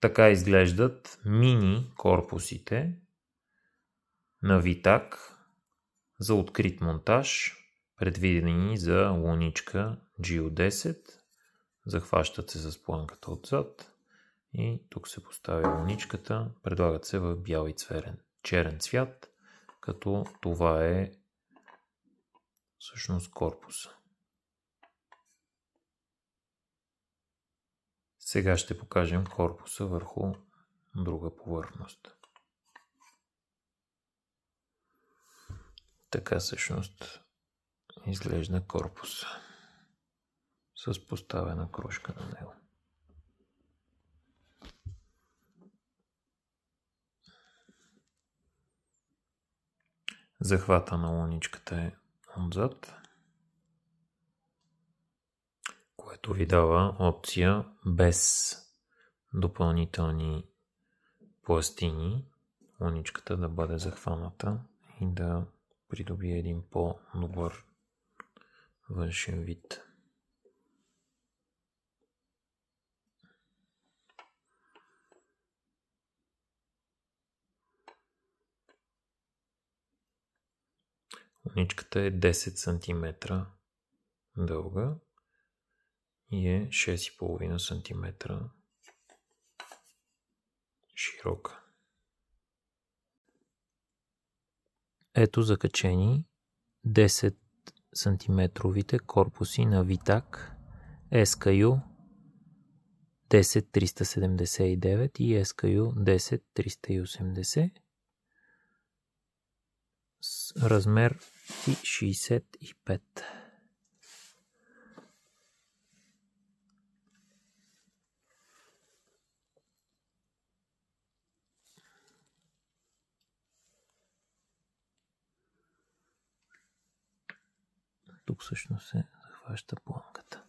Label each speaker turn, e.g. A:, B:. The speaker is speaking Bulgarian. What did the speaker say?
A: Така изглеждат мини корпусите на Витак за открит монтаж, предвидени за луничка GU10. Захващат се с планката отзад и тук се поставя луничката. Предлагат се в бял и черен цвят, като това е всъщност корпуса. Сега ще покажем корпуса върху друга повърхност. Така всъщност изглежда корпуса с поставена крошка на него. Захвата на луничката е отзад, което ви дава опция без допълнителни пластини луничката да бъде захваната и да придобие един по-добър външен вид. Луничката е 10 см дълга и е 6,5 см широка. Ето закачени 10 см корпуси на Витак SKU 10379 и SKU 10380 с размер 65. Тук всъщност се захваща планката.